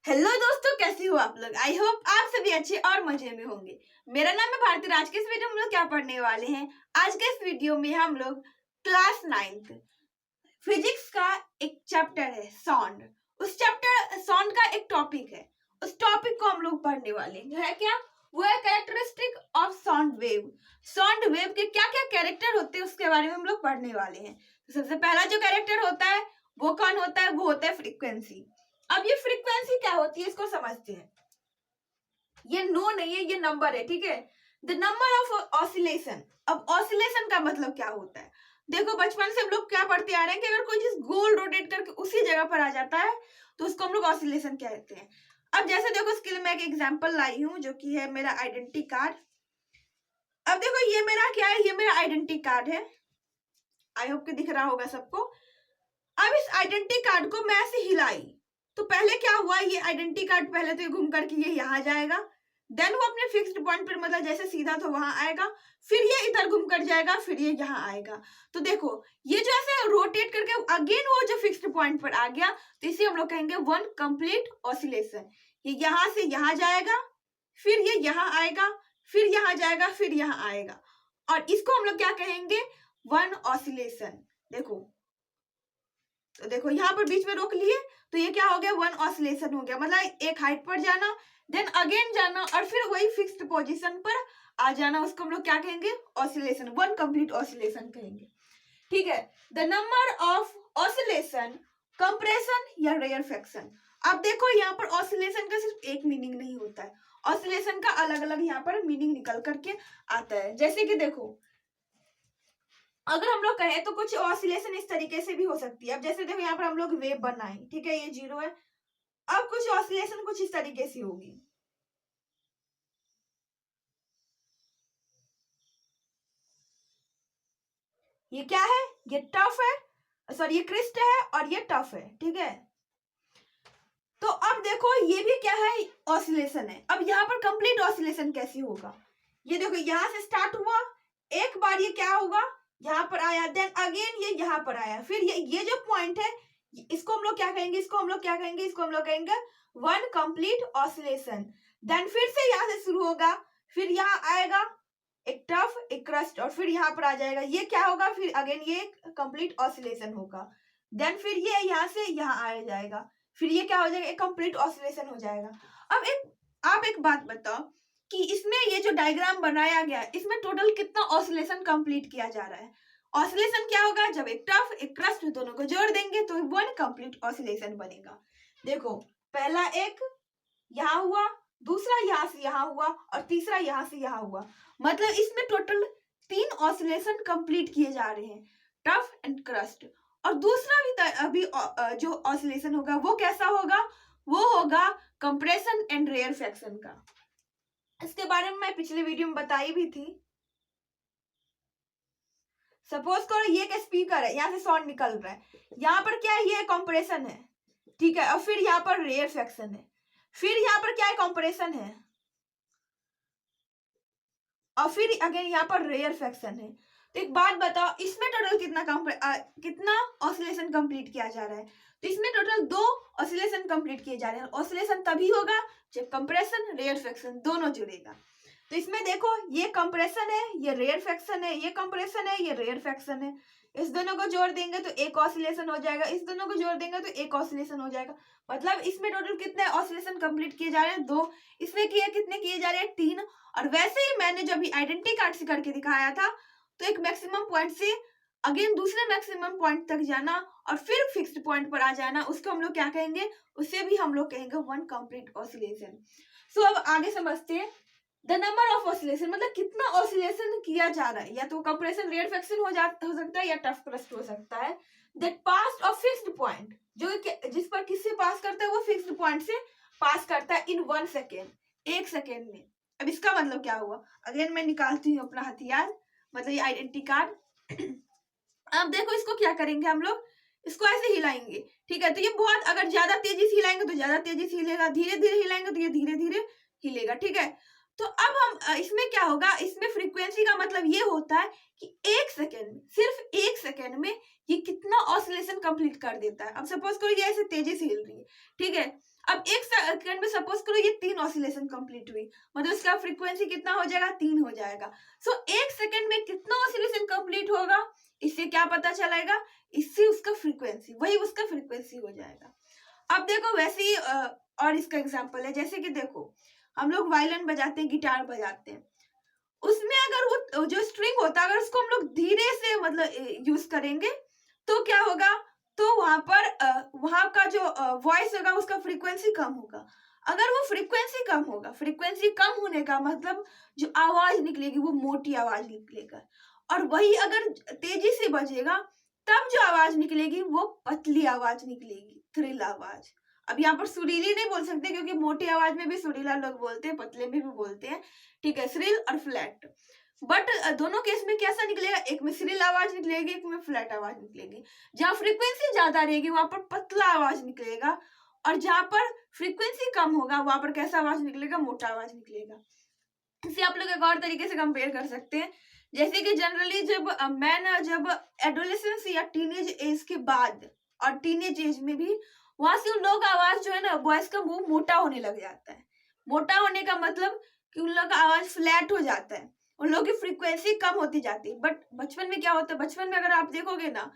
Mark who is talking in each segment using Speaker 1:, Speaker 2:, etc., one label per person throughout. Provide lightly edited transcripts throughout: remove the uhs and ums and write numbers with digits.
Speaker 1: Hello दोस्तों, कैसे हो आप लोग। आई होप आप सभी अच्छे और मजे में होंगे। मेरा नाम है भारती। आज के इस वीडियो में हम लोग क्या पढ़ने वाले हैं। आज के इस वीडियो में हम लोग क्लास 9th फिजिक्स का एक चैप्टर है साउंड। उस चैप्टर साउंड का एक टॉपिक है, उस टॉपिक को हम लोग पढ़ने वाले हैं। है क्या? वो है characteristic of sound wave. Sound wave के क्या क्या कैरेक्टर होते हैं उसके बारे में हम लोग पढ़ने वाले हैं। तो सबसे पहला जो कैरेक्टर होता है वो कौन होता है? वो होता है फ्रीक्वेंसी। अब ये फ्रीक्वेंसी क्या होती है इसको समझते हैं। ये नो नहीं है, ये नंबर है। ठीक है, द नंबर ऑफ ऑसिलेशन। अब ऑसिलेशन का मतलब क्या होता है? देखो, बचपन से हम लोग क्या पढ़ते आ रहे हैं कि अगर कोई चीज गोल रोटेट करके उसी जगह पर आ जाता है तो उसको हम लोग ऑसिलेशन कहते हैं। अब जैसे देखो, इसके लिए मैं एक एग्जांपल लाई हूं जो कि है मेरा आइडेंटिटी कार्ड। अब देखो, ये मेरा क्या है? ये मेरा आइडेंटिटी कार्ड है। आई होप कि दिख रहा होगा सबको। अब इस आइडेंटिटी कार्ड को मैं ऐसे हिलाई तो पहले क्या हुआ? ये आइडेंटिटी कार्ड पहले तो ये घूम करके ये यहाँ जाएगा, देन वो अपने फिक्स्ड पॉइंट पर, मतलब जैसे सीधा तो वहां आएगा, फिर ये इधर घूम कर जाएगा, फिर ये यहाँ आएगा। तो देखो, ये जो ऐसे रोटेट करके अगेन वो जो फिक्स्ड पॉइंट पर आ गया, तो इसे हम लोग कहेंगे वन कंप्लीट ऑसिलेशन। ये यहाँ से यहाँ जाएगा, फिर ये यहाँ आएगा, फिर यहाँ जाएगा, फिर यहाँ आएगा, और इसको हम लोग क्या कहेंगे? One oscillation. देखो, तो देखो यहाँ पर बीच में रोक लिए तो ये क्या हो गया? वन ऑसिलेशन हो गया। मतलब एक हाइट पर जाना, देन अगेन जाना, और फिर वही फिक्स्ड पोजीशन पर आ जाना, उसको हम लोग क्या कहेंगे? ऑसिलेशन। वन कंप्लीट ऑसिलेशन कहेंगे। ठीक है, the number of oscillation, compression या रेयरफैक्शन। अब देखो, यहाँ पर ऑसिलेशन का सिर्फ एक मीनिंग नहीं होता है, ऑसिलेशन का अलग अलग यहाँ पर मीनिंग निकल करके आता है। जैसे कि देखो, अगर हम लोग कहें तो कुछ ऑसिलेशन इस तरीके से भी हो सकती है। अब जैसे देखो, यहाँ पर हम लोग वेव बनाए, ठीक है, ये 0 है। अब कुछ ऑसिलेशन कुछ इस तरीके से होगी। ये क्या है? ये टफ है, सॉरी ये क्रिस्ट है, और ये टफ है। ठीक है, तो अब देखो ये भी क्या है? ऑसिलेशन है। अब यहाँ पर कंप्लीट ऑसिलेशन कैसे होगा? ये देखो, यहाँ से स्टार्ट हुआ, एक बार ये क्या होगा? यहाँ पर आया, देन अगेन ये यहाँ पर आया, फिर ये जो पॉइंट है इसको हम लोग क्या कहेंगे? इसको हम लोग क्या कहेंगे? इसको हम लोग कहेंगे वन कंप्लीट ऑसिलेशन। देन फिर से यहाँ से शुरू होगा, फिर यहाँ आएगा एक टफ, एक क्रस्ट, और फिर यहाँ पर आ जाएगा, ये क्या होगा? फिर अगेन ये कंप्लीट ऑसिलेशन होगा। देन फिर ये यहाँ से यहाँ आ जाएगा, फिर ये क्या हो जाएगा? एक कंप्लीट ऑसिलेशन हो जाएगा। अब आप एक बात बताओ कि इसमें ये जो डायग्राम बनाया गया, इसमें टोटल कितना ऑसिलेशन कंप्लीट किया जा रहा है? ऑसिलेशन क्या होगा? जब एक टफ, एक क्रस्ट, दोनों को जोड़ देंगे तो वन कंप्लीट ऑसिलेशन बनेगा। देखो, पहला एक यहाँ हुआ, दूसरा यहाँ से यहाँ हुआ, और तीसरा यहाँ से यहाँ हुआ। मतलब इसमें टोटल 3 ऑसिलेशन कंप्लीट किए जा रहे हैं, टफ एंड क्रस्ट। और दूसरा भी अभी जो ऑसिलेशन होगा वो कैसा होगा? वो होगा कंप्रेशन एंड रेयरफैक्शन का। इसके बारे में मैं पिछले वीडियो में बताई भी थी। सपोज करो ये एक स्पीकर है, यहाँ से साउंड निकल रहा है, यहाँ पर क्या है? ये कंप्रेशन है, ठीक है, और फिर यहाँ पर रेयरफैक्शन है, फिर यहाँ पर क्या है? कंप्रेशन है, और फिर अगेन यहाँ पर रेयरफैक्शन है। तो एक बात बताओ, इसमें टोटल कितना ऑसिलेशन कंप्लीट किया जा रहा है? तो इसमें टोटल 2 ऑसिलेशन कंप्लीट किए जा रहे हैं। ऑसिलेशन तभी होगा जब कंप्रेशन, रेयरफैक्शन दोनों जुड़ेगा। तो इसमें देखो, ये कंप्रेशन है, ये रेयरफैक्शन है, ये कंप्रेशन है, ये रेयरफैक्शन है। इस दोनों को जोड़ देंगे तो एक ऑसिलेशन हो जाएगा, इस दोनों को जोड़ देंगे तो एक ऑसिलेशन हो जाएगा। मतलब इसमें टोटल कितने ऑसिलेशन कंप्लीट किए जा रहे हैं? 2। इसमें कितने किए जा रहे हैं? 3। और वैसे ही मैंने जब आइडेंटिटी कार्ड से करके दिखाया था, तो एक मैक्सिमम पॉइंट से अगेन दूसरे मैक्सिमम पॉइंट तक जाना और फिर फिक्स्ड पॉइंट पर आ जाना, उसको हम लोग क्या कहेंगे? उसे भी हम लोग कहेंगे वन कंप्लीट ऑसिलेशन। सो अब आगे समझते हैं। द नंबर ऑफ ऑसिलेशन मतलब कितना ऑसिलेशन किया जा रहा है, या तो कंप्रेशन, रेयरफैक्शन हो सकता है, या टफ क्रस्ट हो सकता है। That pass of fixed point, जो जिस पर किससे पास करता है? वो फिक्स्ड पॉइंट से पास करता है इन 1 सेकेंड, 1 सेकेंड में। अब इसका मतलब क्या हुआ? अगेन मैं निकालती हूँ अपना हथियार, मतलब ये आइडेंटिटी कार्ड। अब देखो, इसको क्या करेंगे हम लोग? इसको ऐसे हिलाएंगे, ठीक है। तो ये बहुत, अगर ज्यादा तेजी से हिलाएंगे तो ज्यादा तेजी से हिलेगा, धीरे धीरे हिलाएंगे तो ये धीरे धीरे हिलेगा, ठीक है। तो अब हम इसमें क्या होगा? इसमें फ्रीक्वेंसी का मतलब ये होता है कि 1 सेकेंड में, सिर्फ 1 सेकेंड में ये कितना ऑसिलेशन कंप्लीट कर देता है। अब सपोज करो ये ऐसे तेजी से हिल रही है, ठीक है, अब एक सेकंड में सपोज करो ये 3 ऑसिलेशन कंप्लीट हुई, मतलब इसका फ्रीक्वेंसी कितना हो जाएगा, 3 हो जाएगा। सो एक सेकंड में कितना ऑसिलेशन कंप्लीट होगा, इससे क्या पता चलेगा, इससे उसका फ्रीक्वेंसी, वही उसका फ्रीक्वेंसी हो जाएगा। अब देखो वैसे ही और इसका एग्जांपल है, जैसे कि देखो हम लोग वायलिन बजाते हैं, गिटार बजाते हैं, उसमें अगर वो जो स्ट्रिंग होता है अगर उसको हम लोग धीरे से मतलब यूज करेंगे तो क्या होगा, तो वहां पर वहां का जो वॉइस होगा उसका फ्रीक्वेंसी कम होगा। अगर वो फ्रीक्वेंसी कम होगा, फ्रीक्वेंसी कम होने का मतलब जो आवाज निकलेगी वो मोटी आवाज निकलेगा, और वही अगर तेजी से बजेगा तब जो आवाज निकलेगी वो पतली आवाज निकलेगी, थ्रिल आवाज। अब यहाँ पर सुरीली नहीं बोल सकते क्योंकि मोटी आवाज में भी सुरीला लोग बोलते हैं, पतले में भी बोलते हैं, ठीक है, श्रिल और फ्लैट। बट दोनों केस में कैसा निकलेगा, एक में श्रिल आवाज निकलेगी, एक में फ्लैट आवाज निकलेगी। जहाँ फ्रीक्वेंसी ज्यादा रहेगी वहां पर पतला आवाज निकलेगा, और जहां पर फ्रीक्वेंसी कम होगा वहां पर कैसा आवाज निकलेगा, मोटा आवाज निकलेगा। इसे आप लोग एक और तरीके से कंपेयर कर सकते हैं, जैसे कि जनरली जब मैन जब एडोलेसेंस या टीनेज एज के बाद और टीनेज एज में भी वहां से उन लोगों का आवाज जो है ना, वॉइस का मुंह मोटा होने लग जाता है। मोटा होने का मतलब कि उन लोगों का आवाज फ्लैट हो जाता है, उन लोगों की फ्रीक्वेंसी कम होती जाती है। बट बचपन में क्या होता है, बचपन में अगर आप देखोगे ना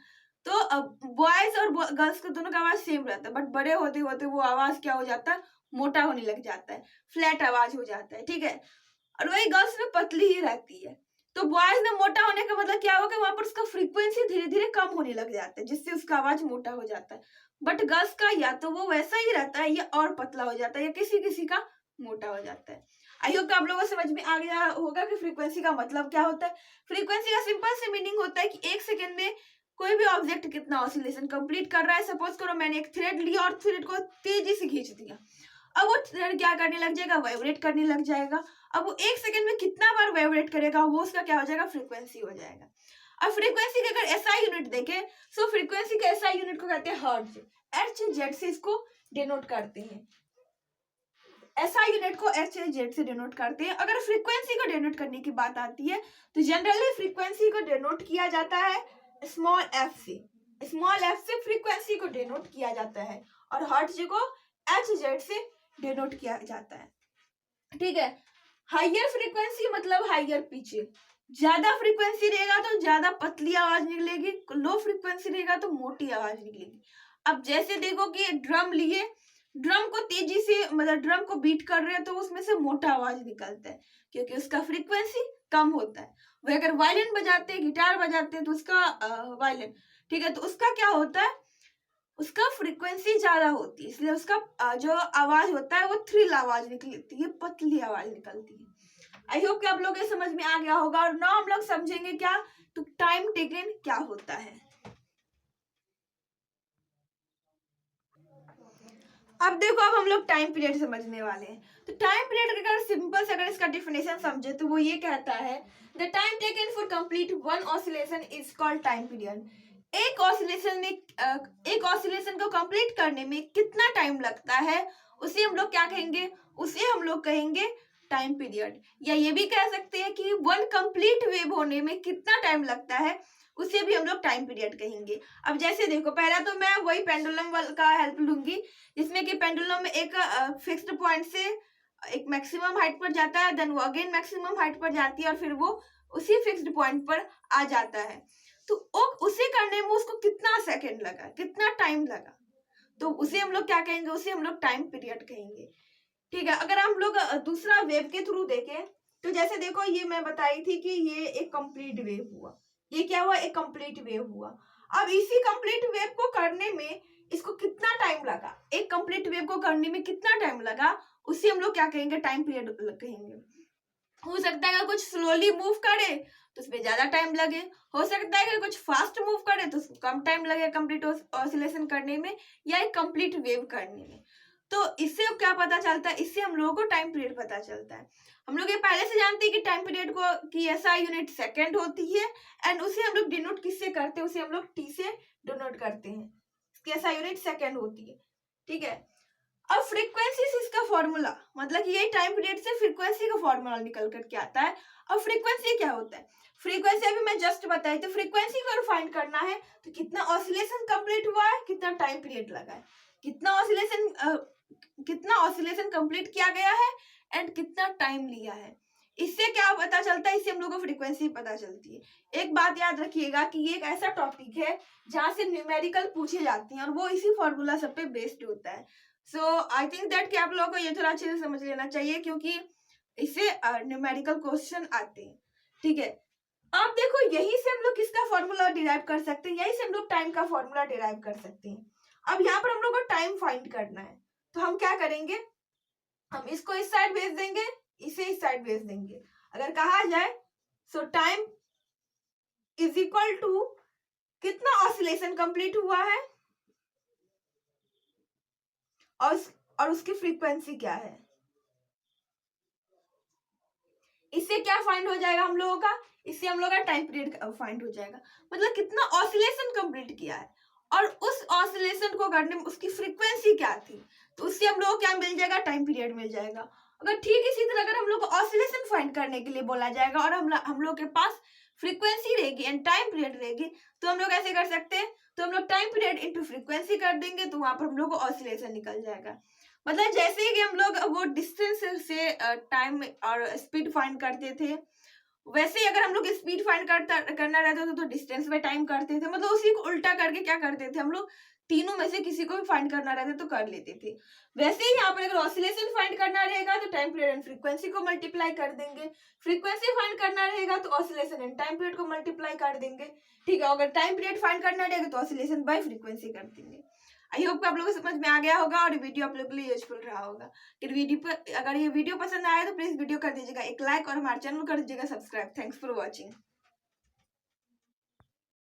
Speaker 1: तो बॉयज और गर्ल्स का दोनों का आवाज सेम रहता है, बट बड़े होते होते वो आवाज क्या हो जाता है, मोटा होने लग जाता है, फ्लैट आवाज हो जाता है, ठीक है। और वही गर्ल्स में पतली ही रहती है। तो बॉयज में मोटा होने का मतलब क्या होगा, वहां पर उसका फ्रीक्वेंसी धीरे धीरे कम होने लग जाता है जिससे उसका आवाज मोटा हो जाता है। बट गर्ल्स का या तो वो वैसा ही रहता है या और पतला हो जाता है, या किसी किसी का मोटा हो जाता है। आई होप आप लोगों को समझ में आ गया होगा कि फ्रीक्वेंसी का मतलब क्या होता है। फ्रीक्वेंसी का सिंपल से मीनिंग होता है कि एक सेकेंड में कोई भी ऑब्जेक्ट कितना ऑसिलेशन कंप्लीट कर रहा है। सपोज करो मैंने एक थ्रेड लिया और थ्रेड को तेजी से खींच दिया, अब वो थ्रेड क्या करने लग जाएगा, वाइब्रेट करने लग जाएगा। अब वो एक सेकंड में कितना बार वाइब्रेट करेगा वो उसका क्या हो जाएगा, फ्रीक्वेंसी हो जाएगा। अब फ्रीक्वेंसी के अगर एसआई यूनिट देखें, सो फ्रीक्वेंसी के एसआई यूनिट को कहते हैं हर्ट्ज, एच जेड से इसको डिनोट करते हैं। एसआई यूनिट को एच जेड से डिनोट करते हैं। अगर फ्रीक्वेंसी को डिनोट करने की बात आती है तो जनरली फ्रीक्वेंसी को डिनोट किया जाता है स्मॉल एफ से, स्मॉल एफ से फ्रीक्वेंसी को डिनोट किया जाता है, और हर्ट्ज को एच जेड से डिनोट किया जाता है, ठीक है। हाइयर फ्रीक्वेंसी मतलब हाइयर पिच, ज्यादा फ्रीक्वेंसी रहेगा तो ज्यादा पतली आवाज निकलेगी, लो फ्रीक्वेंसी रहेगा तो मोटी आवाज निकलेगी। अब जैसे देखो कि ड्रम लिए, ड्रम को तेजी से मतलब ड्रम को बीट कर रहे हैं तो उसमें से मोटा आवाज निकलता है क्योंकि उसका फ्रीक्वेंसी कम होता है। वही अगर वायलिन बजाते हैं, गिटार बजाते हैं तो उसका वायलिन, ठीक है, तो उसका क्या होता है, उसका फ्रीक्वेंसी ज्यादा होती है, इसलिए उसका जो आवाज होता है वो थ्रिल आवाज निकलती है, पतली आवाज निकलती है। आई होप कि आप लोगों को समझ में आ गया होगा। और नाउ हम लोग समझेंगे क्या, तो टाइम टेकन क्या होता है। अब देखो, अब हम लोग टाइम पीरियड समझने वाले हैं। तो टाइम पीरियड अगर सिंपल से अगर इसका डेफिनेशन समझे तो वो ये कहता है, the time taken for complete one oscillation is called time period. एक ऑसिलेशन में एक ऑसिलेशन को कंप्लीट करने में कितना टाइम लगता है उसे हम लोग क्या कहेंगे, उसे हम लोग कहेंगे टाइम पीरियड। या ये भी कह सकते हैं कि वन कंप्लीट वेव होने में कितना टाइम लगता है उसे भी हम लोग टाइम पीरियड कहेंगे। अब जैसे देखो, पहला तो मैं वही पेंडुलम का हेल्प लूंगी जिसमें कि पेंडुलम में एक फिक्स्ड पॉइंट से एक मैक्सिमम हाइट पर जाता है, देन वो अगेन मैक्सिमम हाइट पर जाती है और फिर वो उसी फिक्स्ड पॉइंट पर आ जाता है। तो उसे करने में उसको कितना सेकंड लगा, कितना टाइम लगा, तो उसे हम लोग क्या कहेंगे, उसे हम लोग टाइम पीरियड कहेंगे, ठीक है। अगर हम लोग दूसरा वेव के थ्रू देखें तो जैसे देखो ये मैं बताई थी कि ये एक कंप्लीट वेव हुआ, ये क्या हुआ, एक कंप्लीट वेव हुआ। अब इसी कंप्लीट वेव को करने में इसको कितना टाइम लगा, एक कंप्लीट वेव को करने में कितना टाइम लगा, उसे हम लोग क्या कहेंगे, टाइम पीरियड कहेंगे। हो सकता है कि कुछ स्लोली मूव करे तो उसमें ज्यादा टाइम लगे, हो सकता है कि कुछ फास्ट मूव करे तो उसको कम टाइम लगे कंप्लीट ऑसिलेशन करने में या एक कंप्लीट वेव करने में। तो इससे क्या पता चलता है, इससे हम लोगों को टाइम पीरियड पता चलता है। हम लोग ये पहले से जानते हैं कि टाइम पीरियड को की एसआई यूनिट सेकंड होती है, एंड उसे हम लोग डिनोट किससे करते हैं, उसे हम लोग टी से डिनोट करते हैं, इसकी एसआई यूनिट सेकंड होती है, ठीक है। अब फ्रीक्वेंसी से इसका फॉर्मूला मतलब कि ये टाइम पीरियड से फ्रीक्वेंसी का फॉर्मूला निकल करके आता है। अब फ्रीक्वेंसी क्या होता है, फ्रीक्वेंसी अभी मैं जस्ट बताई, तो फ्रीक्वेंसी को फाइंड करना है तो कितना ऑसिलेशन कंप्लीट हुआ है, कितना टाइम पीरियड लगा है, कितना ऑसिलेशन कितना ऑसिलेशन कंप्लीट किया गया है एंड कितना टाइम लिया है। इससे क्या पता चलता है, इससे हम लोग को फ्रीक्वेंसी पता चलती है। एक बात याद रखिएगा कि ये एक ऐसा टॉपिक है जहाँ से न्यूमेरिकल पूछे जाते हैं और वो इसी फॉर्मूला सब पे बेस्ड होता है। सो आई थिंक दैट कि आप लोगों को ये थोड़ा अच्छे से समझ लेना चाहिए, क्योंकि इससे न्यूमेरिकल क्वेश्चन आते हैं। ठीक है, आप देखो यही से हम लोग किसका फॉर्मूला डिराइव कर सकते हैं, यही से हम लोग टाइम का फॉर्मूला डिराइव कर सकते हैं। अब यहाँ पर हम लोग को टाइम फाइंड करना है, तो हम क्या करेंगे, हम इसको इस साइड भेज देंगे, इसे इस साइड भेज देंगे। अगर कहा जाए so time is equal to कितना ऑसिलेशन कंप्लीट हुआ है और उसकी फ्रीक्वेंसी क्या है। इससे क्या फाइंड हो जाएगा हम लोगों का, इससे हम लोग का टाइम पीरियड फाइंड हो जाएगा, मतलब कितना ऑसिलेशन कंप्लीट किया है और उस ऑसिलेशन को करने में उसकी फ्रीक्वेंसी क्या थी, तो उससे हम लोग को क्या मिल जाएगा, टाइम पीरियड मिल जाएगा। अगर ठीक इसी तरह अगर हम लोग को ऑसिलेशन फाइंड करने के लिए बोला जाएगा और हम लोग के पास फ्रीक्वेंसी रहेगी एंड टाइम पीरियड रहेगी, तो हम लोग ऐसे कर सकते हैं, तो हम लोग टाइम पीरियड इंटू फ्रीक्वेंसी कर देंगे, तो वहां पर हम लोग को ऑसिलेशन निकल जाएगा। मतलब जैसे ही हम लोग वो डिस्टेंस से टाइम और स्पीड फाइंड करते थे, वैसे ही अगर हम लोग स्पीड फाइंड करना रहता था तो डिस्टेंस में टाइम करते थे, मतलब उसी को उल्टा करके क्या करते थे हम लोग, तीनों में से किसी को भी फाइंड करना रहता तो कर लेते थे। वैसे ही यहाँ पर अगर ऑसिलेशन फाइंड करना रहेगा तो टाइम पीरियड एंड फ्रीक्वेंसी को मल्टीप्लाई कर देंगे, फ्रीक्वेंसी फाइंड करना रहेगा तो ऑसिलेशन एंड टाइम पीरियड को मल्टीप्लाई कर देंगे। ठीक है, अगर टाइम पीरियड फाइंड करना रहेगा तो ऑसिलेशन बाय फ्रीक्वेंसी कर देंगे। आई होप आप लोगों को समझ में आ गया होगा और वीडियो आप लोगों के लिए यूजफुल रहा होगा। अगर ये वीडियो पसंद आया तो प्लीज वीडियो कर दीजिएगा एक लाइक और हमारे चैनल कर दीजिएगा सब्सक्राइब। Thanks for watching.